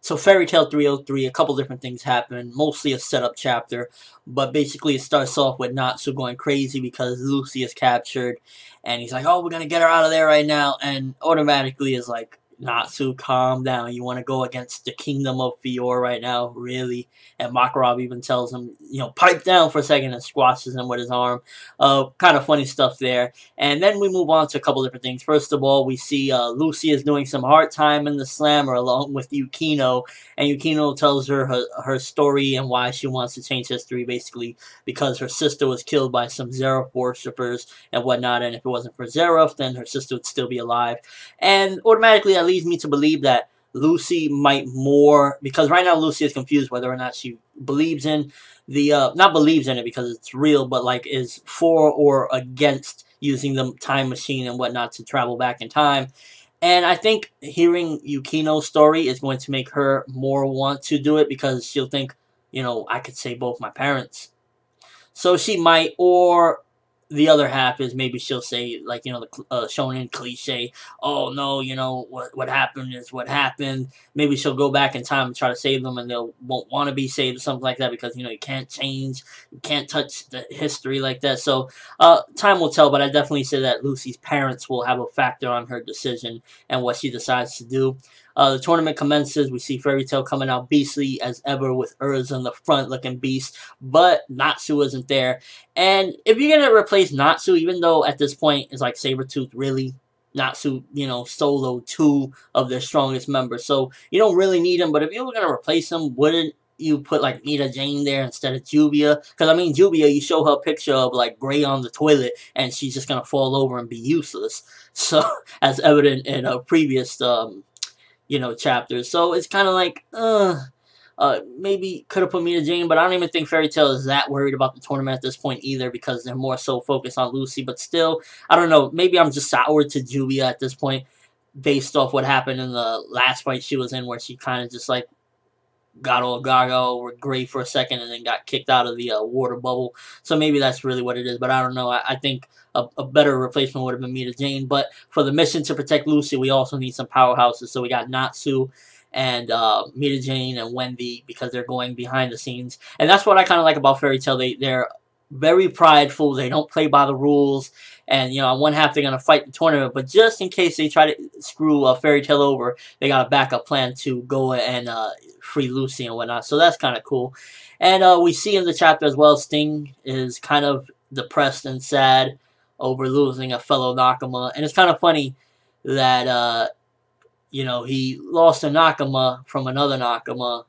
So Fairy Tail 303, a couple different things happen, mostly a setup chapter, but basically it starts off with Natsu going crazy because Lucy is captured, and he's like, oh, we're gonna get her out of there right now, and automatically is like, Natsu, calm down, you want to go against the kingdom of Fior right now, really? And Makarov even tells him, pipe down for a second, and squashes him with his arm. Kind of funny stuff there. And then we move on to a couple different things. First of all, we see Lucy is doing some hard time in the slammer along with Yukino, and Yukino tells her her story and why she wants to change history, basically because her sister was killed by some Zeref worshippers and whatnot, and if it wasn't for Zeref, then her sister would still be alive. And automatically that leads me to believe that Lucy might more, because right now Lucy is confused whether or not she believes in the, not believes in it because it's real, but like is for or against using the time machine and whatnot to travel back in time. And I think hearing Yukino's story is going to make her more want to do it because she'll think, I could save both my parents. So she might, or the other half is maybe she'll say, like, the shonen cliche, oh, no, what happened is what happened. Maybe she'll go back in time and try to save them, and they won't want to be saved or something like that because, you can't change, you can't touch the history like that. So, time will tell, but I definitely say that Lucy's parents will have a factor on her decision and what she decides to do. The tournament commences. We see Fairy Tail coming out beastly as ever with Erza in the front looking beast, but Natsu isn't there. And if you're going to replace Natsu, even though at this point it's like Sabretooth, really, Natsu, solo 2 of their strongest members, so you don't really need him, but if you were going to replace him, wouldn't you put like Mita Jane there instead of Jubia? Because I mean, Jubia, you show her a picture of like Gray on the toilet and she's just going to fall over and be useless. So, as evident in a previous chapters. So it's kind of like, maybe could have put Mita Jane, but I don't even think Fairy Tail is that worried about the tournament at this point either because they're more so focused on Lucy. But still, I don't know, maybe I'm just sour to Jubia at this point based off what happened in the last fight she was in where she kind of just like got all gaga over Gray for a second and then got kicked out of the water bubble. So maybe that's really what it is, but I don't know. I think a better replacement would have been Mita Jane. But for the mission to protect Lucy, we also need some powerhouses. So we got Natsu and Mita Jane and Wendy because they're going behind the scenes. And that's what I kind of like about Fairy Tail. They're very prideful. They don't play by the rules. And, on one half they're going to fight the tournament. But just in case they try to screw Fairy Tail over, they got a backup plan to go and free Lucy and whatnot. So that's kind of cool. And we see in the chapter as well, Sting is kind of depressed and sad over losing a fellow Nakama. And it's kind of funny that, he lost a Nakama from another Nakama.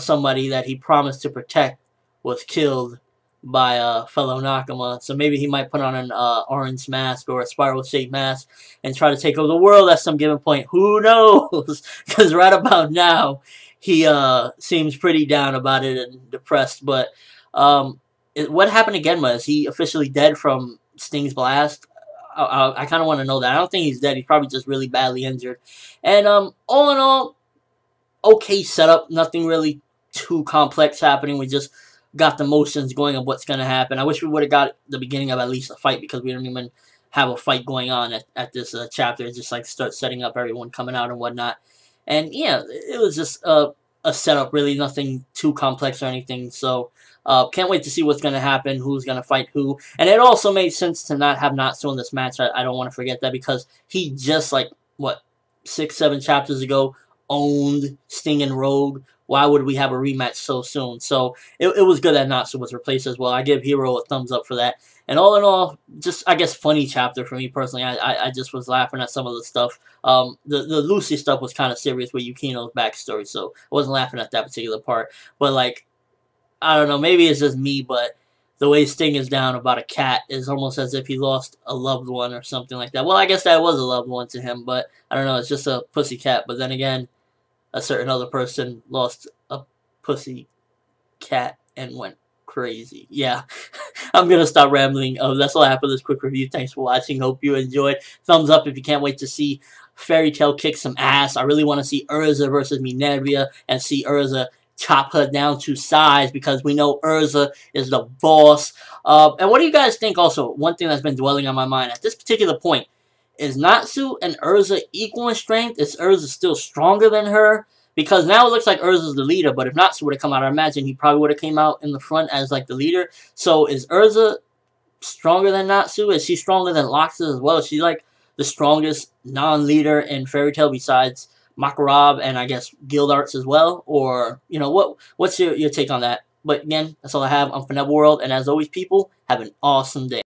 Somebody that he promised to protect was killed by a fellow Nakama. So maybe he might put on an orange mask or a spiral-shaped mask and try to take over the world at some given point. Who knows? Because right about now, he seems pretty down about it and depressed. But what happened to Genma? Is he officially dead from Sting's blast? I kind of want to know that. I don't think he's dead. He's probably just really badly injured. And all in all, okay setup. Nothing really too complex happening. We just got the motions going of what's going to happen. I wish we would have got the beginning of at least a fight because we don't even have a fight going on at this chapter. It's just like start setting up everyone coming out and whatnot. And yeah, it was just a setup, really nothing too complex or anything. So can't wait to see what's going to happen, who's going to fight who. And it also made sense to not have Natsu in this match. I don't want to forget that because he just like, what, 6-7 chapters ago owned Sting and Rogue. Why would we have a rematch so soon? So it was good that Natsu was replaced as well. I give Hero a thumbs up for that. And all in all, just, I guess, funny chapter for me personally. I just was laughing at some of the stuff. The Lucy stuff was kind of serious with Yukino's backstory, so I wasn't laughing at that particular part. But, like, I don't know, maybe it's just me, but the way Sting is down about a cat is almost as if he lost a loved one or something like that. Well, I guess that was a loved one to him, but I don't know, it's just a pussy cat. But then again, a certain other person lost a pussy cat and went crazy. Yeah, I'm going to stop rambling. That's all I have for this quick review. Thanks for watching. Hope you enjoyed. Thumbs up if you can't wait to see Fairy Tail kick some ass. I really want to see Erza versus Minervia and see Erza chop her down to size because we know Erza is the boss. And what do you guys think also? One thing that's been dwelling on my mind at this particular point, is Natsu and Erza equal in strength? Is Erza still stronger than her? Because now it looks like Erza's the leader, but if Natsu would have come out, I imagine he probably would have came out in the front as like the leader. So is Erza stronger than Natsu? Is she stronger than Loxus as well? Is she like the strongest non-leader in Fairy Tail besides Makarab and I guess Guild Arts as well? Or, you know, what's your take on that? But again, that's all I have on ForneverWorld, and as always, people, have an awesome day.